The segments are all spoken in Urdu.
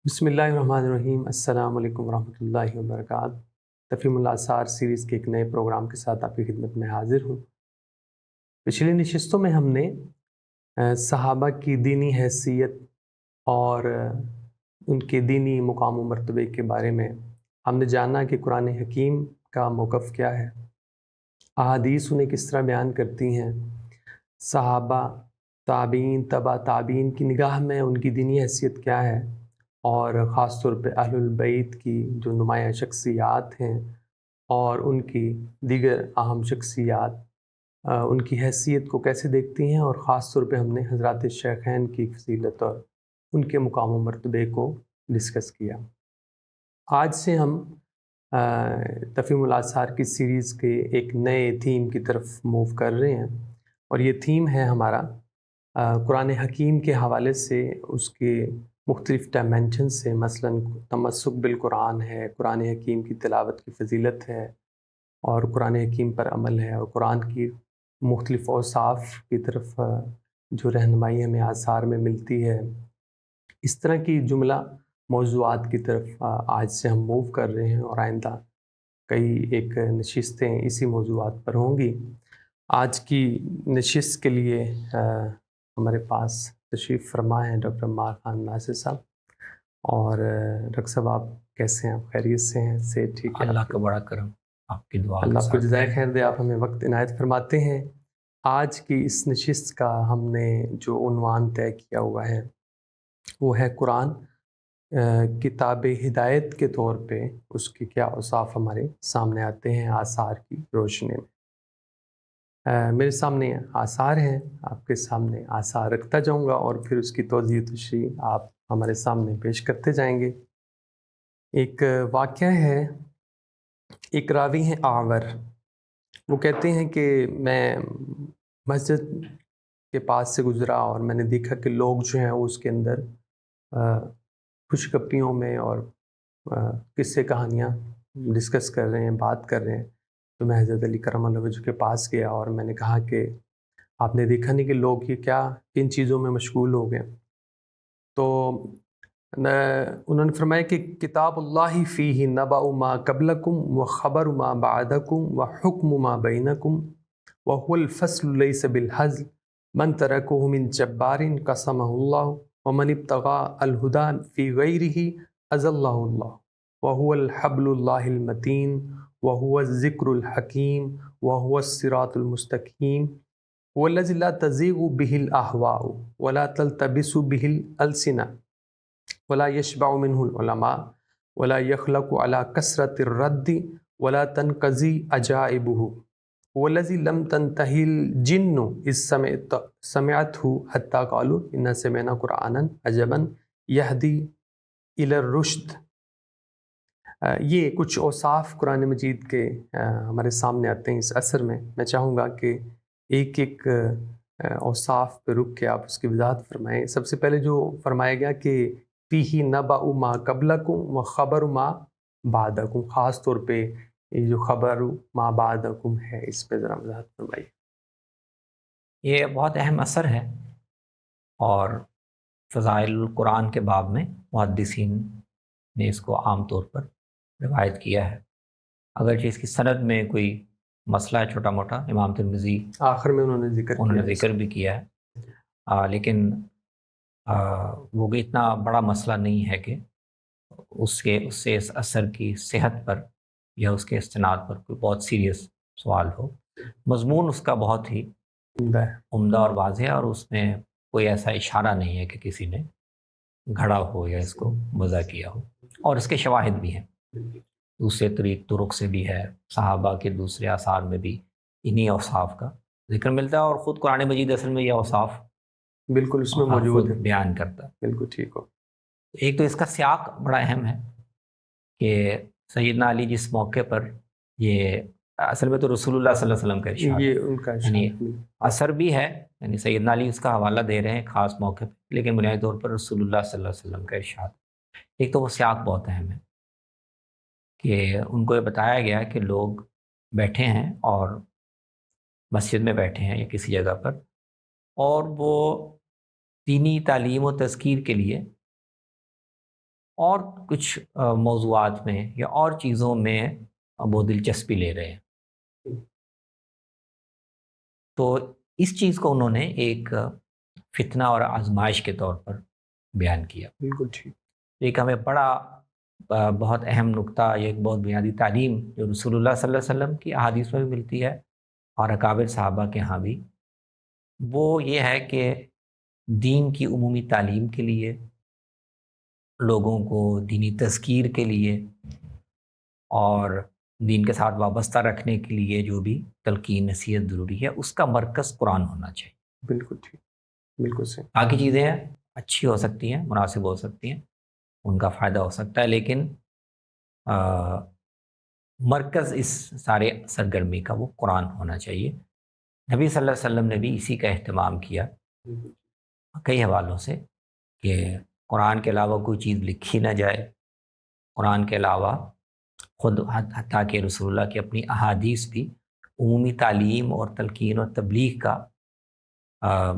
بسم اللہ الرحمن الرحیم۔ السلام علیکم ورحمۃ اللہ وبرکاتہ۔ تفہیم الآثار سیریز کے ایک نئے پروگرام کے ساتھ آپ کی خدمت میں حاضر ہوں۔ پچھلی نشستوں میں ہم نے صحابہ کی دینی حیثیت اور ان کے دینی مقام و مرتبے کے بارے میں ہم نے جانا کہ قرآن حکیم کا موقف کیا ہے، احادیث انہیں کس طرح بیان کرتی ہیں، صحابہ، تابعین، تبع تابعین کی نگاہ میں ان کی دینی حیثیت کیا ہے، اور خاص طور پہ اہل البیت کی جو نمایاں شخصیات ہیں اور ان کی دیگر اہم شخصیات ان کی حیثیت کو کیسے دیکھتی ہیں، اور خاص طور پہ ہم نے حضرات شیخین کی فضیلت اور ان کے مقام و مرتبے کو ڈسکس کیا۔ آج سے ہم تفہیم الآثار کی سیریز کے ایک نئے تھیم کی طرف موو کر رہے ہیں، اور یہ تھیم ہے ہمارا قرآن حکیم کے حوالے سے اس کے مختلف ڈائمینشن سے، مثلا تمسک بالقرآن ہے، قرآن حکیم کی تلاوت کی فضیلت ہے، اور قرآن حکیم پر عمل ہے، اور قرآن کی مختلف اوصاف کی طرف جو رہنمائی ہمیں آثار میں ملتی ہے، اس طرح کی جملہ موضوعات کی طرف آج سے ہم موو کر رہے ہیں، اور آئندہ کئی ایک نشستیں اسی موضوعات پر ہوں گی۔ آج کی نشست کے لیے ہمارے پاس تشریف فرما ہیں ڈاکٹر عمار خان ناصر صاحب۔ اور ڈاکٹر صاحب، آپ کیسے ہیں؟ آپ خیریت سے ہیں؟ سے ٹھیک ہے؟ اللہ کا بڑا کرم، آپ کی دعا اللہ کے آپ کو ساتھ جزائے خیر دے، آپ ہمیں وقت عنایت فرماتے ہیں۔ آج کی اس نشست کا ہم نے جو عنوان طے کیا ہوا ہے وہ ہے قرآن کتاب ہدایت کے طور پہ اس کے کیا اوصاف ہمارے سامنے آتے ہیں آثار کی روشنی میں۔ میرے سامنے آثار ہیں، آپ کے سامنے آثار رکھتا جاؤں گا، اور پھر اس کی توضیح تشریح آپ ہمارے سامنے پیش کرتے جائیں گے۔ ایک واقعہ ہے، ایک راوی ہیں آور، وہ کہتے ہیں کہ میں مسجد کے پاس سے گزرا اور میں نے دیکھا کہ لوگ جو ہیں وہ اس کے اندر خوش گپیوں میں اور قصے کہانیاں ڈسکس کر رہے ہیں، بات کر رہے ہیں۔ تو میں حضرت علی کرم اللہ وجہ کے پاس گیا اور میں نے کہا کہ آپ نے دیکھا نہیں کہ لوگ یہ کیا کن چیزوں میں مشغول ہو گئے؟ تو انہوں نے فرمایا کہ کتاب اللہ فیہ نبأ ما قبلکم و خبر ما بعدکم و حکم ما بینکم وهو الفصل لیس بالحزل من ترکہ من جبار قسمہ اللہ ومن ابتغى الہدى فی غیرہ اضلہ اللہ وهو الحبل اللہ المتین وهو الذکر الحکیم وهو الصراط المستقیم والذی لا تزیغ به الاہواء ولا تلتبس به الالسنہ ولا يشبع منه العلماء ولا يخلق على كثرة الرد ولا تنقضي عجائبه والذي لم تنتهي الجن إذ سمعته حتى قالوا إنا سمعنا قرآنا عجبا يهدي إلى الرشد۔ یہ کچھ اوصاف قرآن مجید کے ہمارے سامنے آتے ہیں اس عصر میں۔ میں چاہوں گا کہ ایک ایک اوصاف پہ رک کے آپ اس کی وضاحت فرمائیں۔ سب سے پہلے جو فرمایا گیا کہ فیہ نبأ ما قبلکم و خبر ما بعدکم، خاص طور پہ یہ جو خبر ما بعدکم ہے اس پہ ذرا وضاحت فرمائیے۔ یہ بہت اہم اثر ہے، اور فضائل القرآن کے باب میں محدثین نے اس کو عام طور پر روایت کیا ہے، اگرچہ اس کی سند میں کوئی مسئلہ ہے چھوٹا موٹا، امام ترمذی آخر میں انہوں نے ذکر بھی کیا ہے، لیکن وہ بھی اتنا بڑا مسئلہ نہیں ہے کہ اس سے اس اثر کی صحت پر یا اس کے استناد پر کوئی بہت سیریس سوال ہو۔ مضمون اس کا بہت ہی عمدہ اور واضح ہے، اور اس میں کوئی ایسا اشارہ نہیں ہے کہ کسی نے گھڑا ہو یا اس کو وضع کیا ہو، اور اس کے شواہد بھی ہیں، دوسرے طرق سے بھی ہے، صحابہ کے دوسرے آثار میں بھی انہی اوصاف کا ذکر ملتا ہے، اور خود قرآن مجید اصل میں یہ اوصاف بالکل اس میں موجود ہے، بیان کرتا ہے۔ بالکل ٹھیک ہو۔ ایک تو اس کا سیاق بڑا اہم ہے کہ سیدنا علی جس موقع پر، یہ اصل میں تو رسول اللہ صلی اللہ علیہ وسلم کا ارشاد ہے، یہ ان کا یعنی اثر بھی ہے، یعنی سیدنا علی اس کا حوالہ دے رہے ہیں خاص موقع پہ، لیکن بنیادی طور پر رسول اللہ صلی اللہ علیہ وسلم کا ارشاد۔ ایک تو وہ سیاق بہت اہم ہے کہ ان کو یہ بتایا گیا کہ لوگ بیٹھے ہیں اور مسجد میں بیٹھے ہیں یا کسی جگہ پر، اور وہ دینی تعلیم و تذکیر کے لیے اور کچھ موضوعات میں یا اور چیزوں میں وہ دلچسپی لے رہے ہیں۔ تو اس چیز کو انہوں نے ایک فتنہ اور آزمائش کے طور پر بیان کیا۔ بالکل ٹھیک۔ ایک ہمیں بڑا بہت اہم نقطہ، یہ ایک بہت بنیادی تعلیم جو رسول اللہ صلی اللہ علیہ وسلم کی احادیث میں بھی ملتی ہے اور اکابر صحابہ کے ہاں بھی، وہ یہ ہے کہ دین کی عمومی تعلیم کے لیے، لوگوں کو دینی تذکیر کے لیے اور دین کے ساتھ وابستہ رکھنے کے لیے جو بھی تلقین نصیحت ضروری ہے، اس کا مرکز قرآن ہونا چاہیے۔ بالکل ٹھیک، بالکل صحیح۔ باقی چیزیں اچھی ہو سکتی ہیں، مناسب ہو سکتی ہیں، ان کا فائدہ ہو سکتا ہے، لیکن مرکز اس سارے سرگرمی کا وہ قرآن ہونا چاہیے۔ نبی صلی اللہ علیہ وسلم نے بھی اسی کا اہتمام کیا کئی حوالوں سے کہ قرآن کے علاوہ کوئی چیز لکھی نہ جائے، قرآن کے علاوہ خود حتیٰ کہ رسول اللہ کی اپنی احادیث بھی عمومی تعلیم اور تلقین اور تبلیغ کا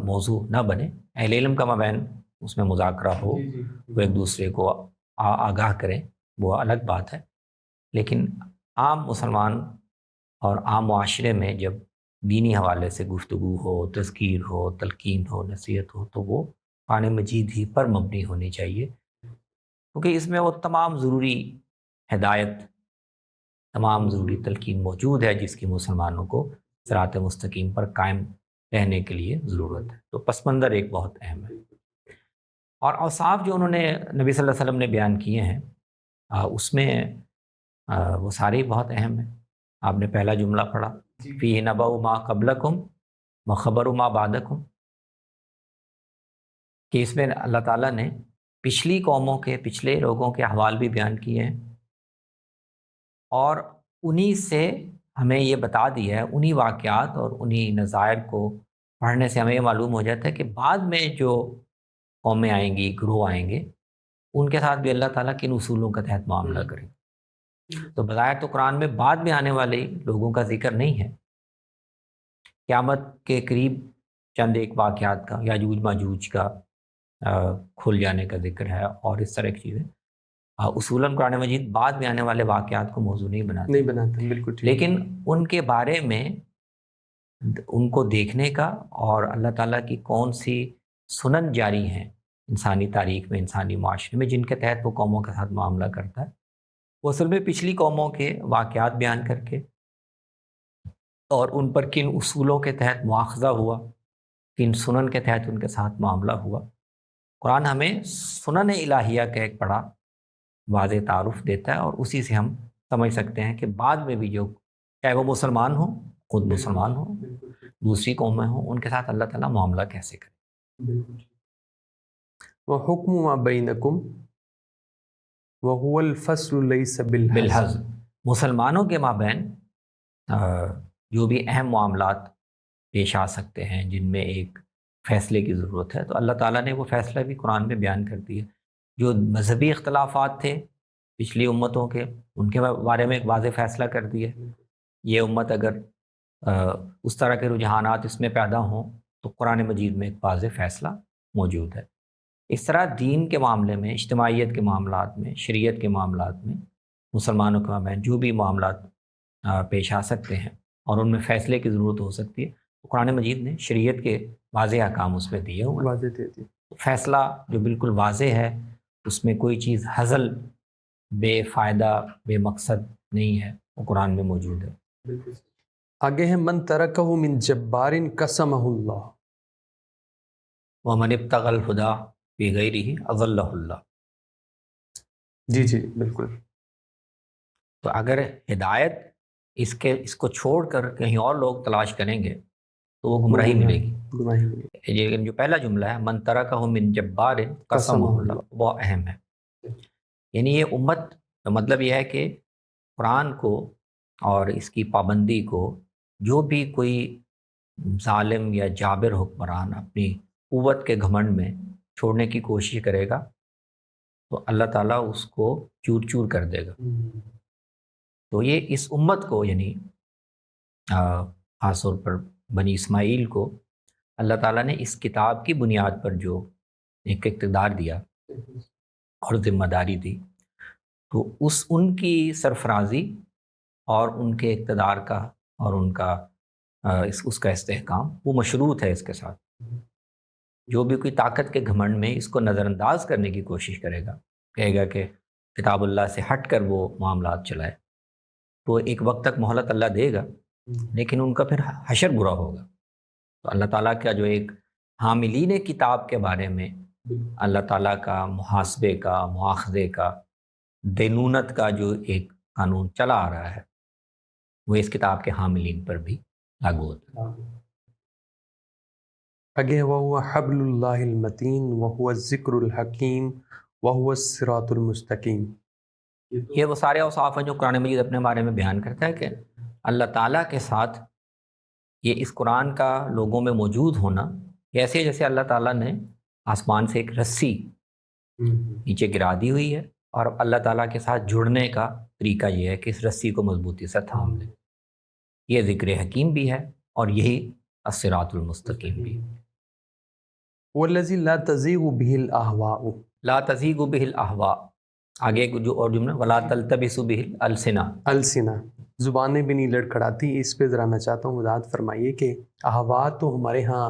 موضوع نہ بنے۔ اہل علم کا مابین اس میں مذاکرہ ہو، وہ ایک دوسرے کو آگاہ کریں، وہ الگ بات ہے، لیکن عام مسلمان اور عام معاشرے میں جب دینی حوالے سے گفتگو ہو، تذکیر ہو، تلقین ہو، نصیحت ہو، تو وہ قرآن مجید ہی پر مبنی ہونی چاہیے، کیونکہ اس میں وہ تمام ضروری ہدایت، تمام ضروری تلقین موجود ہے جس کی مسلمانوں کو صراط مستقیم پر قائم رہنے کے لیے ضرورت ہے۔ تو پس منظر ایک بہت اہم ہے، اور اوصاف جو انہوں نے نبی صلی اللہ علیہ وسلم نے بیان کیے ہیں اس میں وہ سارے بہت اہم ہیں۔ آپ نے پہلا جملہ پڑھا، فیہ نبأ ما قبلکم وخبر ما بعدکم، کہ اس میں اللہ تعالیٰ نے پچھلی قوموں کے، پچھلے لوگوں کے احوال بھی بیان کیے ہیں، اور انہی سے ہمیں یہ بتا دیا ہے، انہی واقعات اور انہی نظائر کو پڑھنے سے ہمیں یہ معلوم ہو جاتا ہے کہ بعد میں جو قومیں آئیں گی، گروہ آئیں گے، ان کے ساتھ بھی اللہ تعالیٰ کن اصولوں کے تحت معاملہ کریں۔ تو بظاہر تو قرآن میں بعد میں آنے والے لوگوں کا ذکر نہیں ہے، قیامت کے قریب چند ایک واقعات کا، یاجوج ماجوج کا کھل جانے کا ذکر ہے، اور اس طرح کی چیزیں۔ اصولاً قرآن مجید بعد میں آنے والے واقعات کو موضوع نہیں بناتے، بالکل ٹھیک، لیکن ان کے بارے میں ان کو دیکھنے کا، اور اللہ تعالیٰ کی کون سی سنن جاری ہیں انسانی تاریخ میں، انسانی معاشرے میں، جن کے تحت وہ قوموں کے ساتھ معاملہ کرتا ہے، وہ اصل میں پچھلی قوموں کے واقعات بیان کر کے اور ان پر کن اصولوں کے تحت مواخذہ ہوا، کن سنن کے تحت ان کے ساتھ معاملہ ہوا۔ قرآن ہمیں سنن الہیہ کا ایک بڑا واضح تعارف دیتا ہے، اور اسی سے ہم سمجھ سکتے ہیں کہ بعد میں بھی جو، چاہے وہ مسلمان ہوں، خود مسلمان ہوں، دوسری قومیں ہوں، ان کے ساتھ اللہ تعالیٰ معاملہ کیسے کرے۔ وَحُکْمُ مَا بَيْنَكُمْ وَهُوَ الْفَصْلُ لَيْسَ بالحظ، مسلمانوں کے مابین جو بھی اہم معاملات پیش آ سکتے ہیں جن میں ایک فیصلے کی ضرورت ہے، تو اللہ تعالیٰ نے وہ فیصلہ بھی قرآن میں بیان کر دیا۔ جو مذہبی اختلافات تھے پچھلی امتوں کے، ان کے بارے میں ایک واضح فیصلہ کر دیا۔ یہ امت اگر اس طرح کے رجحانات اس میں پیدا ہوں تو قرآن مجید میں ایک واضح فیصلہ موجود ہے۔ اس طرح دین کے معاملے میں، اجتماعیت کے معاملات میں، شریعت کے معاملات میں، مسلمانوں کے مابین جو بھی معاملات پیش آ سکتے ہیں اور ان میں فیصلے کی ضرورت ہو سکتی ہے، تو قرآن مجید نے شریعت کے واضح احکام اس میں دیے ہوئے ہیں۔ واضح دے دی۔ فیصلہ جو بالکل واضح ہے، اس میں کوئی چیز ہزل، بے فائدہ، بے مقصد نہیں ہے، وہ قرآن میں موجود ہے۔ آگے ہے من ترکہ من جبار قسمہ اللہ، وَمَنِ ابْتَغَى الْهُدَىٰ بِغَيْرِهِ أَضَلَّهُ اللَّهُ۔ جی بالکل۔ تو اگر ہدایت اس کو چھوڑ کر کہیں اور لوگ تلاش کریں گے تو وہ گمراہی ملے گی۔ لیکن جو پہلا جملہ ہے من ترکہ من جبار قسمہ اللہ، وہ اہم ہے۔ یعنی یہ امت کا مطلب یہ ہے کہ قرآن کو اور اس کی پابندی کو جو بھی کوئی ظالم یا جابر حکمران اپنی قوت کے گھمنڈ میں چھوڑنے کی کوشش کرے گا تو اللہ تعالیٰ اس کو چور چور کر دے گا۔ تو یہ اس امت کو، یعنی خاص طور پر بنی اسماعیل کو، اللہ تعالیٰ نے اس کتاب کی بنیاد پر جو ایک اقتدار دیا، اور ذمہ داری دی، تو ان کی سرفرازی اور ان کے اقتدار کا اور ان کا اس کا استحکام وہ مشروط ہے اس کے ساتھ۔ جو بھی کوئی طاقت کے گھمنڈ میں اس کو نظر انداز کرنے کی کوشش کرے گا، کہے گا کہ کتاب اللہ سے ہٹ کر وہ معاملات چلائے، تو ایک وقت تک مہلت اللہ دے گا، لیکن ان کا پھر حشر برا ہوگا۔ تو اللہ تعالیٰ کا جو ایک حاملین کتاب کے بارے میں اللہ تعالیٰ کا محاسبے کا، مواخذے کا، دینونت کا جو ایک قانون چلا آ رہا ہے، وہ اس کتاب کے حاملین پر بھی لاگو ہوتا ہے۔ اگے وَهُوَ حَبْلُ اللَّهِ الْمَتِينُ وَهُوَ الذِّكْرُ الْحَكِيمُ وَهُوَ الصِّرَاطُ الْمُسْتَقِيمُ۔ یہ وہ سارے اوصاف ہیں جو قرآن مجید اپنے بارے میں بیان کرتا ہے کہ اللہ تعالیٰ کے ساتھ یہ اس قرآن کا لوگوں میں موجود ہونا ایسے ہے جیسے اللہ تعالیٰ نے آسمان سے ایک رسی نیچے گرا دی ہوئی ہے، اور اللہ تعالیٰ کے ساتھ جڑنے کا طریقہ یہ ہے کہ اس رسی کو مضبوطی سے تھام لیں۔ یہ ذکر حکیم بھی ہے اور یہی الصراط المستقیم بھی۔ وَالَّذِي لَا تَزِيغُ بِهِ الْأَهْوَاءُ، لا تزیغ بہ الاہواء، آگے جو اور جملہ ولا تلتبس بہ الالسنہ، السنہ، زبانیں بھی نہیں لڑکھڑاتی۔ اس پہ ذرا میں چاہتا ہوں وضاحت فرمائیے کہ احوا تو ہمارے ہاں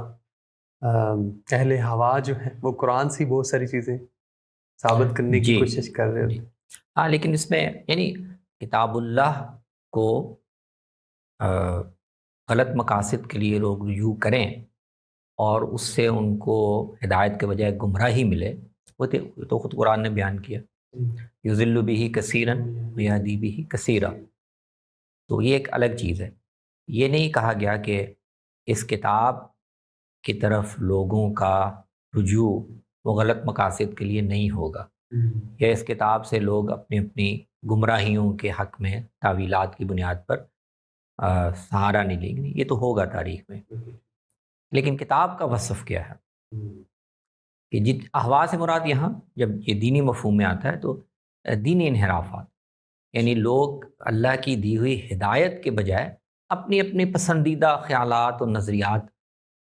اہل ہوا جو ہیں وہ قرآن سے بہت ساری چیزیں ثابت کرنے کی کوشش کر رہے ہیں۔ ہاں، لیکن اس میں یعنی کتاب اللہ کو غلط مقاصد کے لیے لوگ رجوع کریں اور اس سے ان کو ہدایت کے بجائے گمراہی ملے، وہ تو خود قرآن نے بیان کیا، یضل بہ کثیرا ویہدی بہ کثیرا۔ تو یہ ایک الگ چیز ہے۔ یہ نہیں کہا گیا کہ اس کتاب کی طرف لوگوں کا رجوع وہ غلط مقاصد کے لیے نہیں ہوگا، یا اس کتاب سے لوگ اپنی اپنی گمراہیوں کے حق میں تعویلات کی بنیاد پر سہارا نہیں لیں گے، یہ تو ہوگا تاریخ میں۔ لیکن کتاب کا وصف کیا ہے کہ احوا سے مراد یہاں جب یہ دینی مفہوم میں آتا ہے تو دینی انحرافات، یعنی لوگ اللہ کی دی ہوئی ہدایت کے بجائے اپنی اپنی پسندیدہ خیالات اور نظریات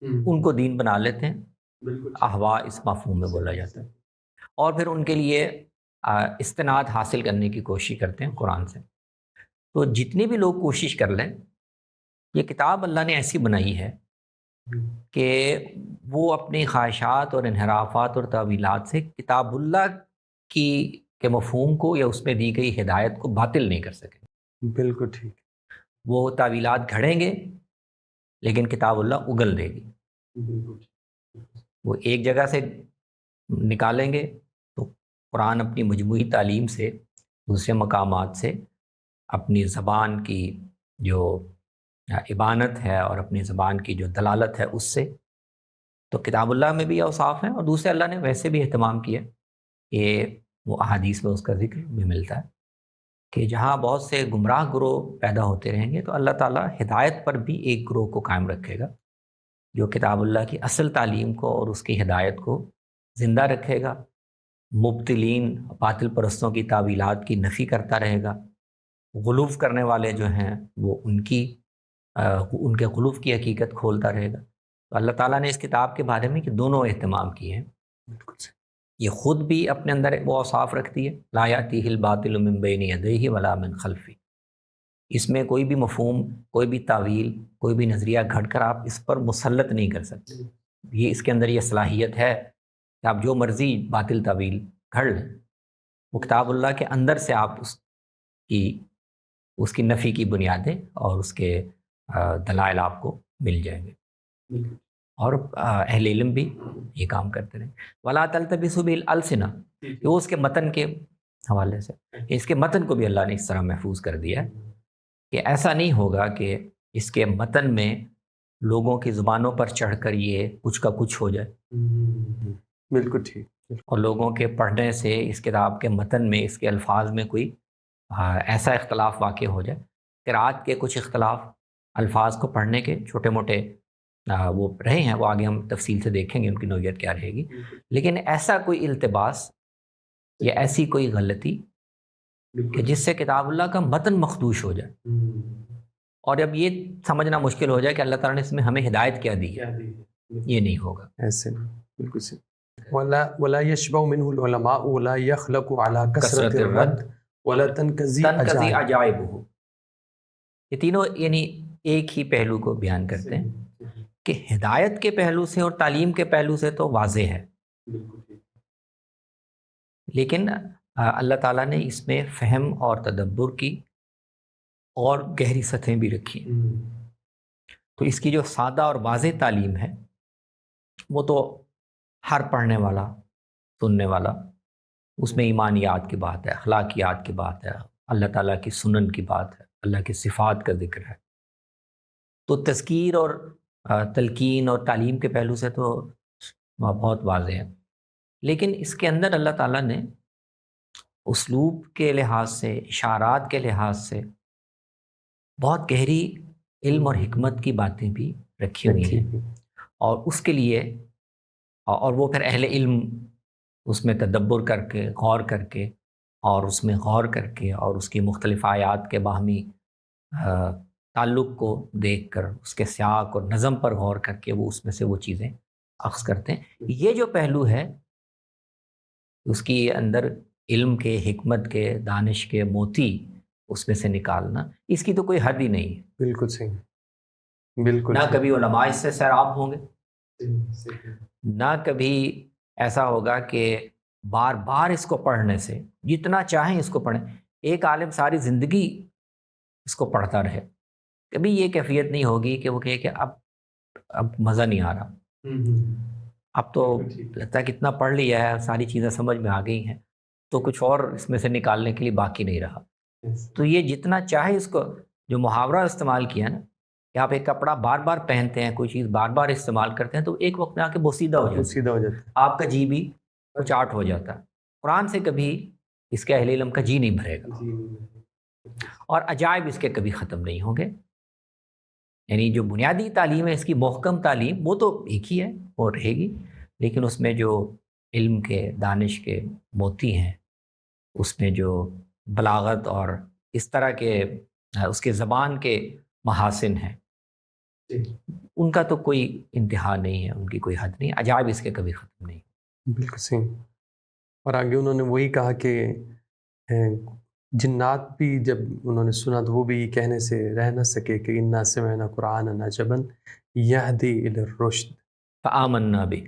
ان کو دین بنا لیتے ہیں، احوا اس مفہوم میں بولا جاتا ہے، اور پھر ان کے لیے استناد حاصل کرنے کی کوشش کرتے ہیں قرآن سے۔ تو جتنی بھی لوگ کوشش کر لیں، یہ کتاب اللہ نے ایسی بنائی ہے کہ وہ اپنی خواہشات اور انحرافات اور تعویلات سے کتاب اللہ کے مفہوم کو یا اس میں دی گئی ہدایت کو باطل نہیں کر سکے۔ بالکل ٹھیک۔ وہ تعویلات گھڑیں گے لیکن کتاب اللہ اگل دے گی۔ وہ ایک جگہ سے نکالیں گے تو قرآن اپنی مجموعی تعلیم سے، دوسرے مقامات سے، اپنی زبان کی جو ابانت ہے اور اپنی زبان کی جو دلالت ہے اس سے، تو کتاب اللہ میں بھی اوصاف ہیں، اور دوسرے اللہ نے ویسے بھی اہتمام کیا کہ وہ احادیث میں اس کا ذکر بھی ملتا ہے کہ جہاں بہت سے گمراہ گروہ پیدا ہوتے رہیں گے تو اللہ تعالیٰ ہدایت پر بھی ایک گروہ کو قائم رکھے گا جو کتاب اللہ کی اصل تعلیم کو اور اس کی ہدایت کو زندہ رکھے گا، مبتلین باطل پرستوں کی تعویلات کی نفی کرتا رہے گا، غلوف کرنے والے جو ہیں وہ ان کے غلوف کی حقیقت کھولتا رہے گا۔ تو اللہ تعالیٰ نے اس کتاب کے بارے میں کہ دونوں اہتمام کیے ہیں۔ یہ خود بھی اپنے اندر وہ اوصاف رکھتی ہے، لا یأتیہ الباطل من بین یدیہ ولا من خلفہ، اس میں کوئی بھی مفہوم، کوئی بھی تعویل، کوئی بھی نظریہ گھڑ کر آپ اس پر مسلط نہیں کر سکتے۔ یہ اس کے اندر یہ صلاحیت ہے کہ آپ جو مرضی باطل تعویل گھڑ لیں، وہ کتاب اللہ کے اندر سے آپ اس کی نفی کی بنیادیں اور اس کے دلائل آپ کو مل جائیں گے، اور اہل علم بھی یہ کام کرتے رہیں۔ وَلَا تَلْتَبِسُوا بِالْأَلْسِنَةِ، وہ اس کے متن کے حوالے سے، اس کے متن کو بھی اللہ نے اس طرح محفوظ کر دیا ہے کہ ایسا نہیں ہوگا کہ اس کے متن میں لوگوں کی زبانوں پر چڑھ کر یہ کچھ کا کچھ ہو جائے۔ بالکل ٹھیک۔ اور لوگوں کے پڑھنے سے اس کتاب کے متن میں، اس کے الفاظ میں کوئی ایسا اختلاف واقع ہو جائے۔ قرأت کے کچھ اختلاف الفاظ کو پڑھنے کے چھوٹے موٹے وہ رہے ہیں، وہ آگے ہم تفصیل سے دیکھیں گے ان کی نوعیت کیا رہے گی، لیکن ایسا کوئی التباس یا ایسی کوئی غلطی کہ جس سے کتاب اللہ کا متن مخدوش ہو جائے، اور اب یہ سمجھنا مشکل ہو جائے کہ اللہ تعالیٰ نے اس میں ہمیں ہدایت کیا دی ہے، یہ نہیں ہوگا۔ ایسے بالکل صحیح۔ ولا يشبع منه العلماء ولا يخلق على کثرت كثرة الرد الرد ولا تنقضي تنقضی عجائب. عجائبہ، یہ تینوں یعنی ایک ہی پہلو کو بیان کرتے ہیں کہ ہدایت کے پہلو سے اور تعلیم کے پہلو سے تو واضح ہے، لیکن اللہ تعالیٰ نے اس میں فہم اور تدبر کی اور گہری سطحیں بھی رکھی ہیں۔ تو اس کی جو سادہ اور واضح تعلیم ہے وہ تو ہر پڑھنے والا، سننے والا، اس میں ایمانیات کی بات ہے، اخلاقیات کی بات ہے، اللہ تعالیٰ کی سنن کی بات ہے، اللہ کی صفات کا ذکر ہے۔ تو تذکیر اور تلقین اور تعلیم کے پہلو سے تو بہت واضح ہے، لیکن اس کے اندر اللہ تعالیٰ نے اسلوب کے لحاظ سے، اشارات کے لحاظ سے بہت گہری علم اور حکمت کی باتیں بھی رکھی ہوئی ہیں، اور اس کے لیے اور وہ پھر اہل علم اس میں تدبر کر کے، غور کر کے، اور اس میں غور کر کے اور اس کی مختلف آیات کے باہمی تعلق کو دیکھ کر، اس کے سیاق اور نظم پر غور کر کے وہ اس میں سے وہ چیزیں اخذ کرتے ہیں۔ یہ جو پہلو ہے اس کی اندر علم کے، حکمت کے، دانش کے موتی اس میں سے نکالنا، اس کی تو کوئی حد ہی نہیں ہے۔ بالکل صحیح، بالکل نہ کبھی علماء اس سے سیراب ہوں گے، نہ کبھی ایسا ہوگا کہ بار بار اس کو پڑھنے سے، جتنا چاہیں اس کو پڑھیں، ایک عالم ساری زندگی اس کو پڑھتا رہے، کبھی یہ کیفیت نہیں ہوگی کہ وہ کہے کہ اب مزہ نہیں آ رہا، اب تو لگتا ہے کہ اتنا پڑھ لیا ہے، ساری چیزیں سمجھ میں آ گئی ہیں، تو کچھ اور اس میں سے نکالنے کے لیے باقی نہیں رہا۔ تو یہ جتنا چاہے اس کو، جو محاورہ استعمال کیا نا کہ آپ ایک کپڑا بار بار پہنتے ہیں، کوئی چیز بار بار استعمال کرتے ہیں، تو ایک وقت میں آ کے بوسیدہ ہو جاتا ہے، آپ کا جی بھی کچھ آٹ ہو جاتا ہے۔ قرآن سے کبھی اس کے اہل علم کا جی نہیں بھرے گا، اور عجائب اس کے کبھی ختم نہیں ہوں گے۔ یعنی جو بنیادی تعلیم ہے اس کی، محکم تعلیم، وہ تو ایک ہی ہے، وہ رہے گی، لیکن اس میں جو علم کے، دانش کے موتی ہیں، اس میں جو بلاغت اور اس طرح کے اس کے زبان کے محاسن ہیں، ان کا تو کوئی انتہا نہیں ہے، ان کی کوئی حد نہیں، عجائب اس کے کبھی ختم نہیں۔ بالکل صحیح۔ اور آگے انہوں نے وہی کہا کہ جنات بھی جب انہوں نے سنا تو وہ بھی کہنے سے رہ نہ سکے کہ انا سمعنا قرآن عجبا یہدی الی الرشد فآمنا بھی،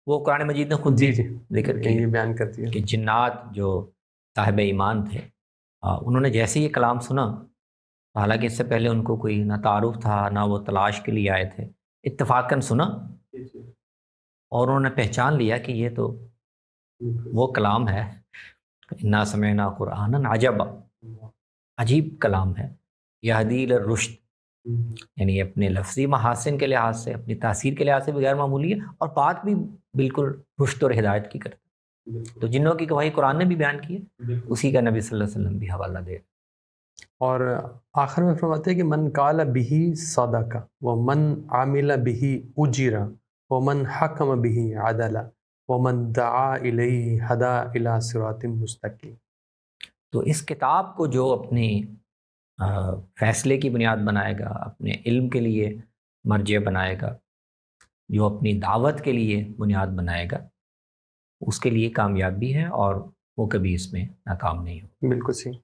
وہ قرآن مجید نے خود جی ذکر کیا، یہ بیان کرتی ہے کہ جنات جو صاحب ایمان تھے، انہوں نے جیسے یہ کلام سنا، حالانکہ اس سے پہلے ان کو کوئی نہ تعارف تھا، نہ وہ تلاش کے لیے آئے تھے، اتفاقاً سنا اور انہوں نے پہچان لیا کہ یہ تو وہ کلام ہے، انا سمعنا قرآنا عجبا، عجیب کلام ہے، یہدی الی الرشد، یعنی اپنے لفظی محاسن کے لحاظ سے، اپنی تاثیر کے لحاظ سے بھی غیر معمولی ہے، اور بات بھی بالکل رشد اور ہدایت کی کرتا ہے۔ تو جنوں کی گواہی قرآن نے بھی بیان کی ہے، اسی کا نبی صلی اللہ علیہ وسلم بھی حوالہ دے۔ اور آخر میں فرماتے ہیں کہ من قال بہ صدق ومن عمل بہ اجر ومن حکم بہ عدل ومن دعا الیہ ہدی الی صراط مستقیم۔ تو اس کتاب کو جو اپنی فیصلے کی بنیاد بنائے گا، اپنے علم کے لیے مرجع بنائے گا، جو اپنی دعوت کے لیے بنیاد بنائے گا، اس کے لیے کامیابی ہے، اور وہ کبھی اس میں ناکام نہیں ہو۔ بالکل صحیح۔